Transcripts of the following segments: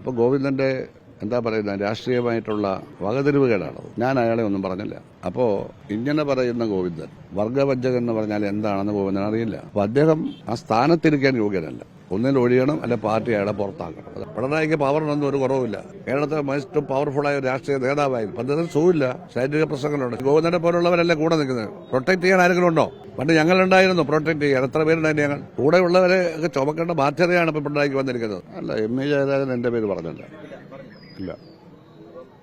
അപ്പോൾ ഗോവിന്ദന്റെ എന്താ പറയുന്ന രാഷ്ട്രീയമായിട്ടുള്ള വകതിരിവുകേടാണ്. ഞാൻ അയാളെ ഒന്നും പറഞ്ഞില്ല. അപ്പോൾ ഇങ്ങനെ പറയുന്ന ഗോവിന്ദൻ വർഗവഞ്ചകൻ എന്ന് പറഞ്ഞാൽ എന്താണെന്ന് ഗോവിന്ദൻ അറിയില്ല. അപ്പോൾ അദ്ദേഹം ആ സ്ഥാനത്തിരിക്കാൻ യോഗ്യനല്ല. ഒന്നിൽ ഒഴിയണം, അല്ലെ പാർട്ടി അയാളെ പുറത്താക്കണം. പിണറായിക്ക് പവറിനൊന്നും ഒരു കുറവില്ല. കേരളത്തിലെ മോസ്റ്റ് പവർഫുള്ളായ രാഷ്ട്രീയ നേതാവായിരുന്നു. പദ്ധതി സൂല്ല, ശാരീരിക പ്രശ്നങ്ങളുണ്ട്. ഗോവിന്ദനെ പോലുള്ളവരല്ലേ കൂടെ നിൽക്കുന്നത്. പ്രൊട്ടക്ട് ചെയ്യാൻ ആരെങ്കിലും ഉണ്ടോ? പണ്ട് ഞങ്ങളുണ്ടായിരുന്നു പ്രൊട്ടക്ട് ചെയ്യാൻ. എത്ര പേരുണ്ടായിരുന്നു ഞങ്ങൾ? കൂടെ ഉള്ളവരെ ചുമക്കേണ്ട ബാധ്യതയാണ് ഇപ്പൊ പിണറായിക്ക് വന്നിരിക്കുന്നത്. അല്ല, എം ഇ ജയരാജൻ എന്റെ പേര് പറഞ്ഞല്ല. ഇല്ല,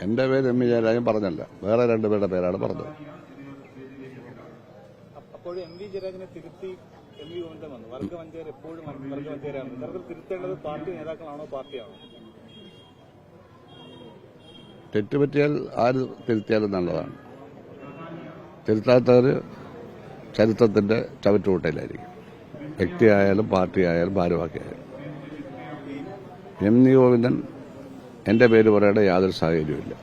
എന്റെ പേര് എം ഇ ജയരാജൻ പറഞ്ഞല്ല. വേറെ രണ്ടുപേരുടെ പേരാണ് പറഞ്ഞത്. തെറ്റുപറ്റിയാൽ ആര് തിരുത്തിയാലും നല്ലതാണ്. തിരുത്താത്തവര് ചരിത്രത്തിന്റെ ചവറ്റുകൂട്ടയിലായിരിക്കും. വ്യക്തിയായാലും പാർട്ടിയായാലും ഭാരവാഹിയായാലും. എം ഇ ഗോവിന്ദൻ എന്റെ പേര് പറയേണ്ട യാതൊരു സാഹചര്യമില്ല.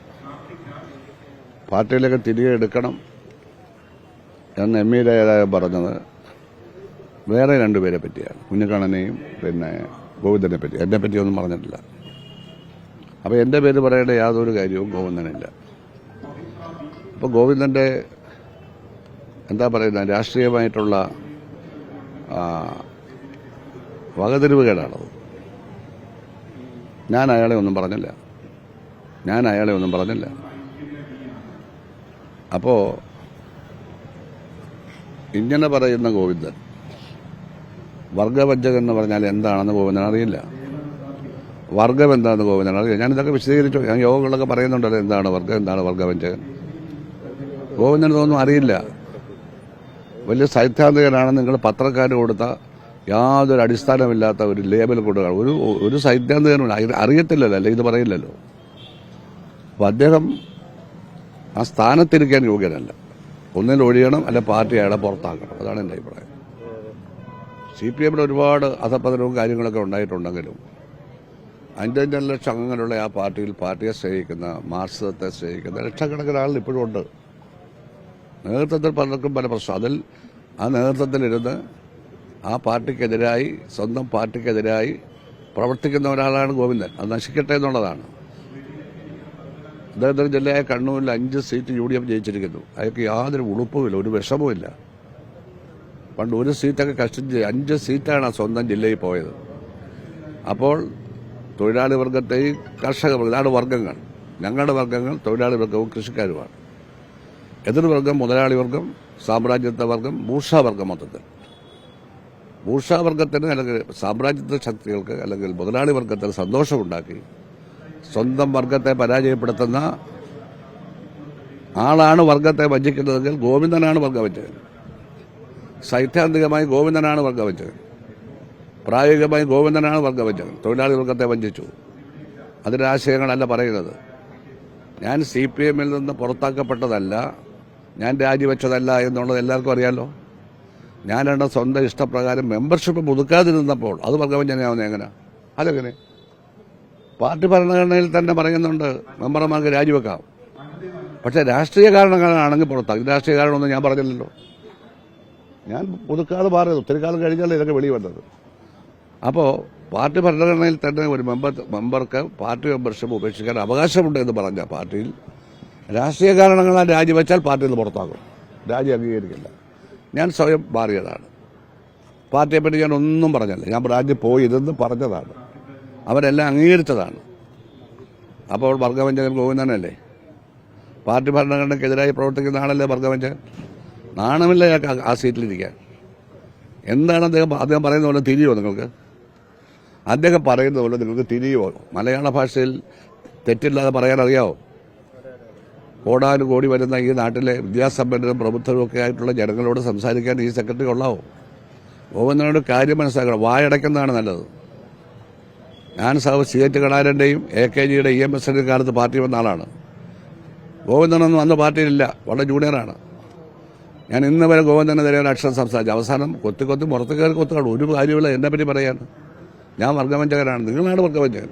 പാർട്ടിയിലേക്ക് തിരികെ എടുക്കണം എന്ന് എം ഇ ജയരാജൻ പറഞ്ഞത് വേറെ രണ്ടുപേരെ പറ്റിയാണ്. കുഞ്ഞിക്കണ്ണനെയും പിന്നെ ഗോവിന്ദനെ പറ്റി. എന്നെ പറ്റിയൊന്നും പറഞ്ഞിട്ടില്ല. അപ്പോൾ എന്റെ പേര് പറയേണ്ട യാതൊരു കാര്യവും ഗോവിന്ദനില്ല. അപ്പോൾ ഗോവിന്ദന്റെ എന്താ പറയുന്ന രാഷ്ട്രീയമായിട്ടുള്ള വകതിരിവുകേടാണത്. ഞാൻ അയാളെ ഒന്നും പറഞ്ഞില്ല. അപ്പോ ഇങ്ങനെ പറയുന്ന ഗോവിന്ദൻ വർഗവഞ്ചകൻ എന്ന് പറഞ്ഞാൽ എന്താണെന്ന് ഗോവിന്ദൻ അറിയില്ല. വർഗം എന്താണെന്ന് ഗോവിന്ദൻ അറിയില്ല. ഞാനിതൊക്കെ വിശദീകരിച്ചു. ഞാൻ യോഗങ്ങളൊക്കെ പറയുന്നുണ്ടല്ലോ എന്താണ് വർഗം, എന്താണ് വർഗവഞ്ചകൻ. ഗോവിന്ദൻ ഇതൊന്നും അറിയില്ല. വലിയ സൈദ്ധാന്തികനാണെന്ന് നിങ്ങൾ പത്രക്കാർ കൊടുത്ത യാതൊരു അടിസ്ഥാനമില്ലാത്ത ഒരു ലേബൽ കൊടുക്കുക. ഒരു സൈദ്ധാന്തികനും അറിയത്തില്ലല്ലോ, അല്ലെ ഇത് പറയില്ലല്ലോ. അപ്പൊ അദ്ദേഹം ആ സ്ഥാനത്തിരിക്കാൻ യോഗ്യനല്ല. ഒന്നിൽ ഒഴിയണം, അല്ലെ പാർട്ടി അയാളെ പുറത്താക്കണം. അതാണ് എന്റെ അഭിപ്രായം. CPM ഒരുപാട് അധപതനവും കാര്യങ്ങളൊക്കെ ഉണ്ടായിട്ടുണ്ടെങ്കിലും 5 ലക്ഷം അംഗങ്ങളുള്ള ആ പാർട്ടിയിൽ പാർട്ടിയെ സ്നേഹിക്കുന്ന, മാർക്സിസത്തെ സ്നേഹിക്കുന്ന ലക്ഷക്കണക്കിന് ആളുകൾ ഇപ്പോഴും ഉണ്ട്. നേതൃത്വത്തിൽ പലർക്കും പല പ്രശ്നം. അതിൽ ആ നേതൃത്വത്തിലിരുന്ന് ആ പാർട്ടിക്കെതിരായി, സ്വന്തം പാർട്ടിക്കെതിരായി പ്രവർത്തിക്കുന്ന ഒരാളാണ് ഗോവിന്ദൻ. അത് നശിക്കട്ടെ എന്നുള്ളതാണ്. അദ്ദേഹത്തിന്റെ ജില്ലയായ കണ്ണൂരിൽ 5 സീറ്റ് UDF ജയിച്ചിരിക്കുന്നു. അയാൾക്ക് യാതൊരു ഉളുപ്പുമില്ല, ഒരു വിഷമവുമില്ല. പണ്ട് ഒരു സീറ്റൊക്കെ കഷ്ടിച്ച് 5 സീറ്റാണ് സ്വന്തം ജില്ലയിൽ പോയത്. അപ്പോൾ തൊഴിലാളി വർഗത്തെയും കർഷക വർഗം, ഇതാണ് വർഗങ്ങൾ. ഞങ്ങളുടെ വർഗങ്ങൾ തൊഴിലാളി വർഗവും കൃഷിക്കാരുമാണ്. എതിർവർഗം മുതലാളി വർഗം, സാമ്രാജ്യത്വ വർഗം, ബൂർഷ്വാവർഗം. മൊത്തത്തിൽ ബൂർഷ്വാവർഗത്തിന് അല്ലെങ്കിൽ സാമ്രാജ്യത്വ ശക്തികൾക്ക് അല്ലെങ്കിൽ മുതലാളി വർഗത്തിന് സന്തോഷമുണ്ടാക്കി സ്വന്തം വർഗത്തെ പരാജയപ്പെടുത്തുന്ന ആളാണ് വർഗത്തെ വഞ്ചിക്കുന്നതെങ്കിൽ ഗോവിന്ദനാണ് വർഗവഞ്ചകൻ. സൈദ്ധാന്തികമായി ഗോവിന്ദനാണ് വർഗവഞ്ചകൻ. പ്രായോഗികമായി ഗോവിന്ദനാണ് വർഗവഞ്ചകൻ. തൊഴിലാളി വർഗത്തെ വഞ്ചിച്ചു. അതിന്റെ ആശയങ്ങളല്ല പറയുന്നത്. ഞാൻ CPM-ൽ നിന്ന് പുറത്താക്കപ്പെട്ടതല്ല, ഞാൻ രാജിവെച്ചതല്ല എന്നുള്ളത് എല്ലാവർക്കും അറിയാലോ. ഞാൻ എൻ്റെ സ്വന്തം ഇഷ്ടപ്രകാരം മെമ്പർഷിപ്പ് പുതുക്കാതിരുന്നപ്പോൾ അത് വർഗവഞ്ചനയാവുന്നത് എങ്ങനെ? അതെങ്ങനെ? പാർട്ടി ഭരണഘടനയിൽ തന്നെ പറയുന്നുണ്ട് മെമ്പർമാർക്ക് രാജിവെക്കാം. പക്ഷെ രാഷ്ട്രീയ കാരണങ്ങളാണെങ്കിൽ പുറത്താക്കും. രാഷ്ട്രീയ കാരണമൊന്നും ഞാൻ പറഞ്ഞില്ലല്ലോ. ഞാൻ പുതുക്കാതെ മാറിയത് ഒത്തിരി കാലം കഴിഞ്ഞാൽ ഇതൊക്കെ വെളി വന്നത്. അപ്പോൾ പാർട്ടി ഭരണഘടനയിൽ തന്നെ ഒരു മെമ്പർക്ക് പാർട്ടി മെമ്പർഷിപ്പ് ഉപേക്ഷിക്കാൻ അവകാശമുണ്ട് എന്ന് പറഞ്ഞ പാർട്ടിയിൽ രാഷ്ട്രീയ കാരണങ്ങളാൽ രാജിവെച്ചാൽ പാർട്ടിയിൽ നിന്ന് പുറത്താക്കും. രാജി അംഗീകരിക്കില്ല. ഞാൻ സ്വയം മാറിയതാണ്. പാർട്ടിയെപ്പറ്റി ഞാൻ ഒന്നും പറഞ്ഞല്ല. ഞാൻ രാജ്യം പോയി ഇതെന്ന് പറഞ്ഞതാണ്. അവരെല്ലാം അംഗീകരിച്ചതാണ്. അപ്പോൾ വർഗവഞ്ചകൻ ഗോവിന്ദനല്ലേ? പാർട്ടി ഭരണഘടനയ്ക്കെതിരായി പ്രവർത്തിക്കുന്ന ആളല്ലേ വർഗവഞ്ചകൻ? നാണമില്ല ആ സീറ്റിലിരിക്കാൻ. എന്താണ് അദ്ദേഹം പറയുന്ന പോലെ തിരിയുമോ നിങ്ങൾക്ക്? അദ്ദേഹം പറയുന്ന പോലെ നിങ്ങൾക്ക് തിരിയുമോ? മലയാള ഭാഷയിൽ തെറ്റില്ലാതെ പറയാൻ അറിയാവോ? കോടാനുകോടി വരുന്ന ഈ നാട്ടിലെ വിദ്യാസമ്പന്നരും പ്രബുദ്ധരും ഒക്കെ ആയിട്ടുള്ള ജനങ്ങളോട് സംസാരിക്കാൻ ഈ സെക്രട്ടറി കൊള്ളാവോ? ഗോവിന്ദനോട് കാര്യം മനസ്സിലാക്കണം. വായടയ്ക്കുന്നതാണ് നല്ലത്. ഞാൻ CH കടാരന്റെയും AKGയുടെ EMSന്റെ കാലത്ത് പാർട്ടി വന്ന ആളാണ്. ഗോവിന്ദനൊന്നും അന്ന് പാർട്ടിയിലില്ല, വളരെ ജൂനിയറാണ്. ഞാൻ ഇന്ന് വരെ ഗോവിന്ദനെതിരെ ഒരു അക്ഷരം സംസാരിച്ചു. അവസാനം കൊത്തി പുറത്ത് കയറി കൊത്തുകാണും. ഒരു കാര്യമില്ല എന്നെ പറ്റി പറയാൻ. ഞാൻ വർഗവഞ്ചകനാണ്. നിങ്ങളാണ് വർഗവഞ്ചകൻ.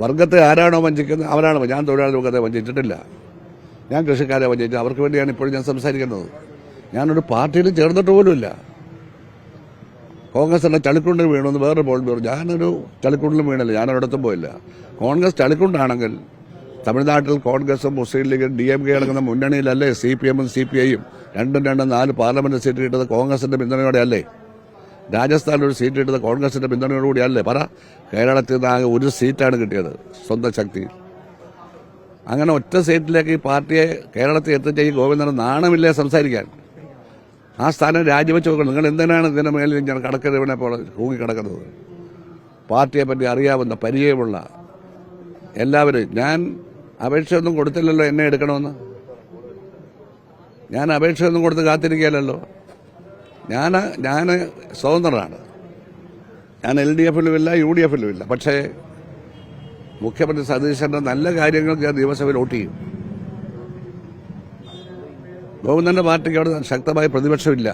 വർഗത്തെ ആരാണോ വഞ്ചിക്കുന്നത് അവരാണ്. ഞാൻ തൊഴിലാളി വർഗത്തെ വഞ്ചിച്ചിട്ടില്ല. ഞാൻ കൃഷിക്കാരെ വഞ്ചിച്ചു. അവർക്ക് വേണ്ടിയാണ് ഇപ്പോഴും ഞാൻ സംസാരിക്കുന്നത്. ഞാനൊരു പാർട്ടിയിലും ചേർന്നിട്ട് പോലുമില്ല. കോൺഗ്രസിന്റെ ചളിക്കുണ്ടിൽ വീണമെന്ന് വേറെ പോൾ പറഞ്ഞു. ഞാനൊരു ചളിക്കുണ്ടിലും വീണില്ല, ഞാനൊരിടത്തും പോയില്ല. കോൺഗ്രസ് ചളിക്കുണ്ടാണെങ്കിൽ തമിഴ്നാട്ടിൽ കോൺഗ്രസും മുസ്ലിം ലീഗും DMK അടങ്ങുന്ന മുന്നണിയിലല്ലേ CPM ഉം CPI-യും രണ്ടും 4 പാർലമെന്റ് സീറ്റ് കിട്ടത് കോൺഗ്രസിന്റെ പിന്തുണയോടെ അല്ലേ? രാജസ്ഥാനിൽ ഒരു സീറ്റ് കിട്ടത് കോൺഗ്രസിന്റെ പിന്തുണയോടുകൂടി അല്ലേ? പറ. കേരളത്തിൽ നിന്ന് ആകെ ഒരു സീറ്റാണ് കിട്ടിയത് സ്വന്തം ശക്തി. അങ്ങനെ ഒറ്റ സീറ്റിലേക്ക് ഈ പാർട്ടിയെ കേരളത്തിൽ എത്തിച്ച ഈ ഗോവിന്ദന് നാണമില്ലേ സംസാരിക്കാൻ? ആ സ്ഥാനം രാജിവെച്ച് നോക്കണം. നിങ്ങൾ എന്തിനാണ് ഇതിന്റെ മേലിൽ ഞാൻ കടക്കരുവിനെ പോലെ തൂങ്ങിക്കിടക്കുന്നത്? പാർട്ടിയെ പറ്റി അറിയാവുന്ന പരിചയമുള്ള എല്ലാവരും. ഞാൻ അപേക്ഷയൊന്നും കൊടുത്തില്ലല്ലോ എന്നെ എടുക്കണമെന്ന്. ഞാൻ അപേക്ഷയൊന്നും കൊടുത്ത് കാത്തിരിക്കുകയല്ലോ. ഞാൻ സ്വതന്ത്രനാണ്. ഞാൻ LDF-ലും ഇല്ല, UDF-ലും ഇല്ല. പക്ഷേ മുഖ്യമന്ത്രി സതീശന്റെ നല്ല കാര്യങ്ങൾക്ക് ഞാൻ നിയമസഭയിൽ വോട്ട് ചെയ്യും. ഗോവിന്ദന്റെ പാർട്ടിക്ക് അവിടെ ശക്തമായ പ്രതിപക്ഷമില്ല.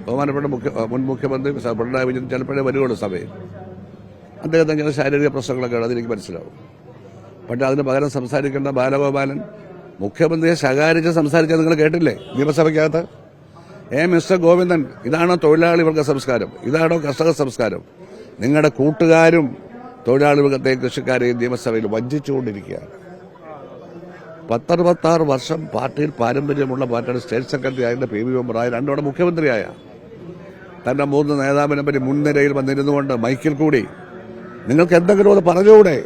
ബഹുമാനപ്പെട്ട മുൻ മുഖ്യമന്ത്രി പിണറായി വിജയൻ ചിലപ്പോഴേ വരുവുള്ളൂ സഭയിൽ. അദ്ദേഹത്തിന് ചില ശാരീരിക പ്രശ്നങ്ങളൊക്കെ അതെനിക്ക് മനസ്സിലാവും. പക്ഷേ അതിന് പകരം സംസാരിക്കേണ്ട ബാലഗോപാലൻ മുഖ്യമന്ത്രിയെ ശകാരിച്ച് സംസാരിച്ചാൽ നിങ്ങൾ കേട്ടില്ലേ നിയമസഭയ്ക്കകത്ത്? മിസ്റ്റർ ഗോവിന്ദൻ, ഇതാണോ തൊഴിലാളി വർഗ സംസ്കാരം? ഇതാണോ കർഷക സംസ്കാരം? നിങ്ങളുടെ കൂട്ടുകാരും തൊഴിലാളി വർഗത്തെയും കൃഷിക്കാരെയും നിയമസഭയിൽ വഞ്ചിച്ചുകൊണ്ടിരിക്കുകയാണ്. 10-16 വർഷം പാർട്ടിയിൽ പാരമ്പര്യമുള്ള പാർട്ടിയുടെ സ്റ്റേറ്റ് സെക്രട്ടറി ആയ PV മെമ്പറായ രണ്ടോടെ മുഖ്യമന്ത്രിയായ തന്റെ 3 നേതാവിനെ പറ്റി മുൻനിരയിൽ വന്നിരുന്നുകൊണ്ട് മൈക്കിൽ കൂടി നിങ്ങൾക്ക് എന്തെങ്കിലും അത് പറഞ്ഞുകൂടെ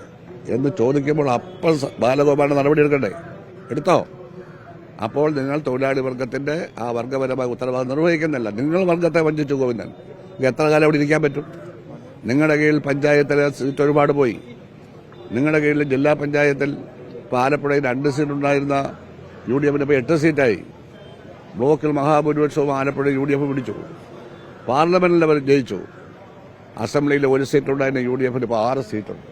എന്ന് ചോദിക്കുമ്പോൾ അപ്പോൾ ബാലഗോപാലിന്റെ നടപടി എടുക്കണ്ടേ? എടുത്തോ? അപ്പോൾ നിങ്ങൾ തൊഴിലാളി വർഗത്തിന്റെ ആ വർഗപരമായ ഉത്തരവാദിത്വം നിർവഹിക്കുന്നില്ല. നിങ്ങൾ വർഗത്തെ വഞ്ചിച്ചു ഗോവിന്ദൻ. എത്ര കാലം അവിടെ ഇരിക്കാൻ പറ്റും? നിങ്ങളുടെ കീഴിൽ പഞ്ചായത്തിലെ സീറ്റ് ഒരുപാട് പോയി. നിങ്ങളുടെ കീഴിൽ ജില്ലാ പഞ്ചായത്തിൽ ആലപ്പുഴയിൽ 2 സീറ്റുണ്ടായിരുന്ന UDF-ന് ഇപ്പോൾ 8 സീറ്റായി. ബ്ലോക്കിൽ മഹാഭൂരിപക്ഷവും ആലപ്പുഴ UDF പിടിച്ചു. പാർലമെന്റിൽ അവർ ജയിച്ചു. അസംബ്ലിയിൽ 1 സീറ്റുണ്ടായിരുന്ന UDF-ന് ഇപ്പോൾ 6 സീറ്റുണ്ട്.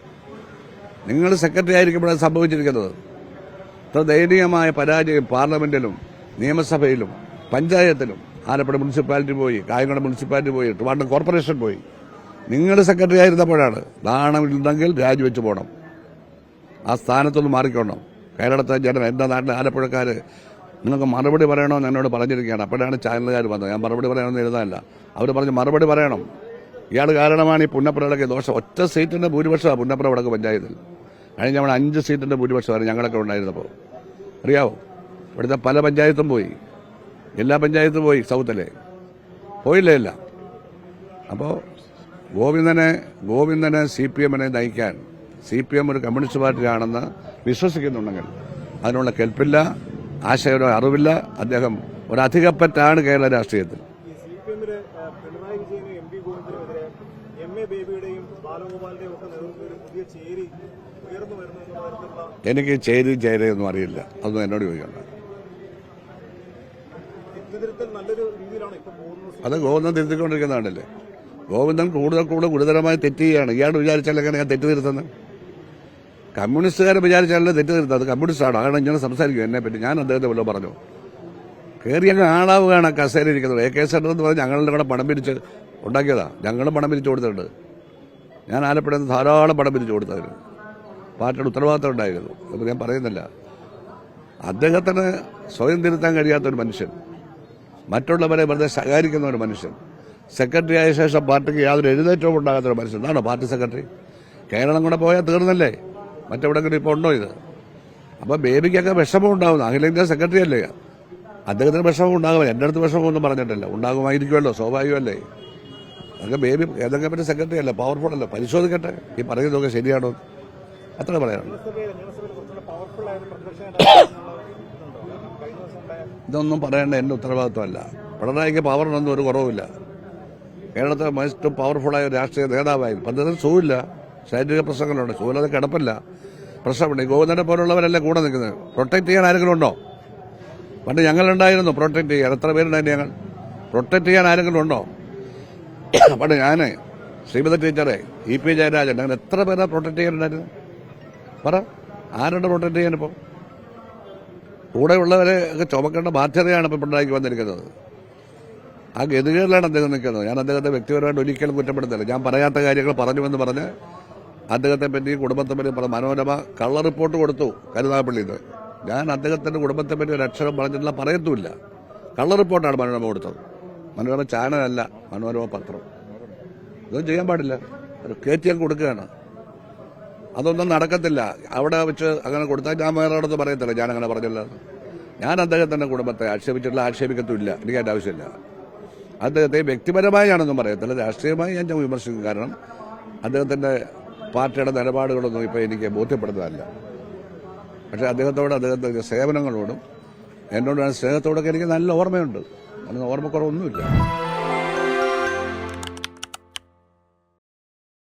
നിങ്ങൾ സെക്രട്ടറി ആയിരിക്കുമ്പോഴാണ് സംഭവിച്ചിരിക്കുന്നത്. ഇത്ര ദയനീയമായ പരാജയം പാർലമെന്റിലും നിയമസഭയിലും പഞ്ചായത്തിലും. ആലപ്പുഴ മുനിസിപ്പാലിറ്റി പോയി, കായംകുളം മുനിസിപ്പാലിറ്റി പോയി, ട്രിവാൻഡ്രം കോർപ്പറേഷൻ പോയി. നിങ്ങൾ സെക്രട്ടറി ആയിരുന്നപ്പോഴാണ്. നാണമില്ലെങ്കിൽ രാജിവെച്ച് പോകണം. ആ സ്ഥാനത്തൊന്ന് മാറിക്കോണം. കേരളത്തെ ജനം, എൻ്റെ നാട്ടിലെ ആലപ്പുഴക്കാർ നിങ്ങൾക്ക് മറുപടി പറയണമെന്ന് എന്നോട് പറഞ്ഞിരിക്കുകയാണ്. അപ്പോഴാണ് ചാനലുകാർ വന്നത്. ഞാൻ മറുപടി പറയണമെന്ന് എഴുതാനല്ല. അവർ പറഞ്ഞ് മറുപടി പറയണം. ഇയാൾ കാരണമാണ് ഈ പുന്നപ്രയിലൊക്കെ ദോഷം. ഒറ്റ സീറ്റിന്റെ ഭൂരിപക്ഷമാണ് പുന്നപ്ര വടക്ക് പഞ്ചായത്തിൽ. കഴിഞ്ഞ തവണ 5 സീറ്റിന്റെ ഭൂരിപക്ഷമാണ് ഞങ്ങളൊക്കെ ഉണ്ടായിരുന്നപ്പോൾ. അറിയാവോ? ഇവിടുത്തെ പല പഞ്ചായത്തും പോയി, എല്ലാ പഞ്ചായത്തും പോയി. സൗത്തിലെ പോയില്ലേ? ഇല്ല. അപ്പോൾ ഗോവിന്ദനെ CPM-നെ നയിക്കാൻ CPM ഒരു കമ്മ്യൂണിസ്റ്റ് പാർട്ടിയാണെന്ന് വിശ്വസിക്കുന്നുണ്ടെങ്കിൽ അതിനുള്ള കെൽപ്പില്ല, ആശയമോ അറിവില്ല. അദ്ദേഹം ഒരു അധികപ്പറ്റാണ് കേരള രാഷ്ട്രീയത്തിൽ. പിണറായി വിജയനും MP ഗോവിന്ദനുമെതിരെ MA ബേബിയുടെയും ബാലഗോപാലിന്റെയും ഒക്കെ നേതൃത്വത്തിൽ ഒരു പുതിയ ചേരി ഉയർന്നു വരുന്ന എനിക്ക് ചേരയൊന്നും അറിയില്ല. അതൊന്നും എന്നോട് ചോദിക്കണ്ട. നല്ലൊരു രീതിയിലാണ് ഇപ്പൊ പോകുന്നത്. അത് ഗോവിന്ദൻ തിരുത്തിക്കൊണ്ടിരിക്കുന്നതാണല്ലേ. ഗോവിന്ദൻ കൂടുതൽ ഗുരുതരമായി തെറ്റ് ചെയ്യുകയാണ്. ഇയാൾ വിചാരിച്ചാൽ എങ്ങനെ ഞാൻ തെറ്റ് തിരുത്തുന്നത്? കമ്മ്യൂണിസ്റ്റുകാരെ വിചാരിച്ചാലല്ലേ തെറ്റ് തിരുത്തുന്നത്? അത് കമ്മ്യൂണിസ്റ്റാണ്. അതാണ് ഇങ്ങനെ സംസാരിക്കും എന്നെ പറ്റി. ഞാൻ അദ്ദേഹത്തെ വല്ലതും പറഞ്ഞു? കയറി അങ്ങ് ആളാവുകയാണ് കസേരയിരിക്കുന്നത്. AK സെന്റർ എന്ന് പറഞ്ഞ് ഞങ്ങളുടെ കൂടെ പണം പിരിച്ച് ഉണ്ടാക്കിയതാ. ഞങ്ങളും പണം പിരിച്ചു കൊടുത്തിട്ടുണ്ട്. ഞാൻ ആലപ്പുഴയിൽ നിന്ന് ധാരാളം പണം പിരിച്ചു കൊടുത്തതിന് പാർട്ടിയുടെ ഉത്തരവാദിത്തം ഉണ്ടായിരുന്നു. അപ്പോൾ ഞാൻ പറയുന്നില്ല. അദ്ദേഹത്തിന് സ്വയം തിരുത്താൻ കഴിയാത്തൊരു മനുഷ്യൻ, മറ്റുള്ളവരെ വെറുതെ ശകാരിക്കുന്ന ഒരു മനുഷ്യൻ, സെക്രട്ടറി ആയ ശേഷം പാർട്ടിക്ക് യാതൊരു എഴുന്നേറ്റവും ഉണ്ടാകാത്തൊരു മനുഷ്യൻ. ഇതാണോ പാർട്ടി സെക്രട്ടറി? കേരളം കൂടെ പോയാൽ തീർന്നല്ലേ? മറ്റെവിടെങ്കിലും ഇപ്പോൾ ഉണ്ടോ ഇത്? അപ്പോൾ ബേബിക്കൊക്കെ വിഷമം ഉണ്ടാകുന്നു. അഖിലേന്ത്യാ സെക്രട്ടറി അല്ലേ? അദ്ദേഹത്തിന് വിഷമം ഉണ്ടാകും. എൻ്റെ അടുത്ത് വിഷമമൊന്നും പറഞ്ഞിട്ടില്ല. ഉണ്ടാകുമായിരിക്കുമല്ലോ, സ്വാഭാവികമല്ലേ. അതൊക്കെ ബേബി ഏതൊക്കെ പറ്റി സെക്രട്ടറി അല്ലേ, പവർഫുൾ അല്ലേ? പരിശോധിക്കട്ടെ ഈ പറയുന്നതൊക്കെ ശരിയാണോ? അത്ര പറയാം. ഇതൊന്നും പറയേണ്ട എൻ്റെ ഉത്തരവാദിത്വമല്ല. പിണറായിക്ക് പവറിനൊന്നും ഒരു കുറവുമില്ല. കേരളത്തിലെ മോസ്റ്റ് പവർഫുള്ളായ രാഷ്ട്രീയ നേതാവായിരുന്നു. പദ്ധതി സൂവില്ല, ശാരീരിക പ്രശ്നങ്ങളുണ്ട്. സൂവില്ലാതെ കിടപ്പില്ല, പ്രശ്നമുണ്ട്. ഈ ഗോവിന്ദനെ പോലുള്ളവരല്ലേ കൂടെ നിൽക്കുന്നത്. പ്രൊട്ടക്ട് ചെയ്യാൻ ആരെങ്കിലും ഉണ്ടോ? പണ്ട് ഞങ്ങളുണ്ടായിരുന്നു പ്രൊട്ടക്ട് ചെയ്യാൻ. എത്ര പേരുണ്ടായിരുന്നു ഞങ്ങൾ? പ്രൊട്ടക്ട് ചെയ്യാൻ ആരെങ്കിലും ഉണ്ടോ? പണ്ട് ഞാൻ, ശ്രീമതി ടീച്ചറെ, EP ജയരാജൻ, അങ്ങനെ എത്ര പേരാ പ്രൊട്ടക്ട് ചെയ്യാനുണ്ടായിരുന്നു? പറ, ആരുടെ പ്രൊട്ടക്ട് ചെയ്യാനിപ്പോൾ? കൂടെയുള്ളവരെ ഒക്കെ ചുമക്കേണ്ട ബാധ്യതയാണ് ഇപ്പോൾ പിണറായിക്ക് വന്നിരിക്കുന്നത്. ആ ഗതികേടിലാണ് അദ്ദേഹം നിൽക്കുന്നത്. ഞാൻ അദ്ദേഹത്തെ വ്യക്തിപരമായിട്ട് ഒരിക്കലും കുറ്റപ്പെടുത്തില്ല. ഞാൻ പറയാത്ത കാര്യങ്ങൾ പറഞ്ഞുവെന്ന് പറഞ്ഞ് അദ്ദേഹത്തെ പറ്റി, കുടുംബത്തെ പറ്റി മനോരമ കള്ള റിപ്പോർട്ട് കൊടുത്തു കരുനാഗപ്പള്ളിയിൽ. ഞാൻ അദ്ദേഹത്തിന്റെ കുടുംബത്തെ പറ്റി ഒരു അക്ഷരം പറഞ്ഞിട്ടില്ല, പറയത്തുമില്ല. കള്ള റിപ്പോർട്ടാണ് മനോരമ കൊടുത്തത്. മനോരമ ചാനലല്ല, മനോരമ പത്രം. ഇതൊന്നും ചെയ്യാൻ പാടില്ല. ഒരു കയറ്റിയാൽ കൊടുക്കുകയാണ്. അതൊന്നും നടക്കത്തില്ല. അവിടെ വെച്ച് അങ്ങനെ കൊടുത്താൽ ഞാൻ വേറെ അടുത്ത് പറയത്തില്ല ഞാൻ അങ്ങനെ പറഞ്ഞില്ല. ഞാൻ അദ്ദേഹത്തിന്റെ കുടുംബത്തെ ആക്ഷേപിക്കത്തുമില്ല. എനിക്ക് അതിന്റെ ആവശ്യമില്ല. അദ്ദേഹത്തെ വ്യക്തിപരമായി ഞാനൊന്നും പറയത്തില്ല, രാഷ്ട്രീയമായി ഞാൻ വിമർശിക്കും. കാരണം അദ്ദേഹത്തിന്റെ പാർട്ടിയുടെ നിലപാടുകളൊന്നും ഇപ്പോൾ എനിക്ക് ബോധ്യപ്പെടുന്നതല്ല. പക്ഷേ അദ്ദേഹത്തിന്റെ സേവനങ്ങളോടും എന്നോട് സ്നേഹത്തോടൊക്കെ എനിക്ക് നല്ല ഓർമ്മയുണ്ട്. അതിന് ഓർമ്മക്കുറവൊന്നുമില്ല.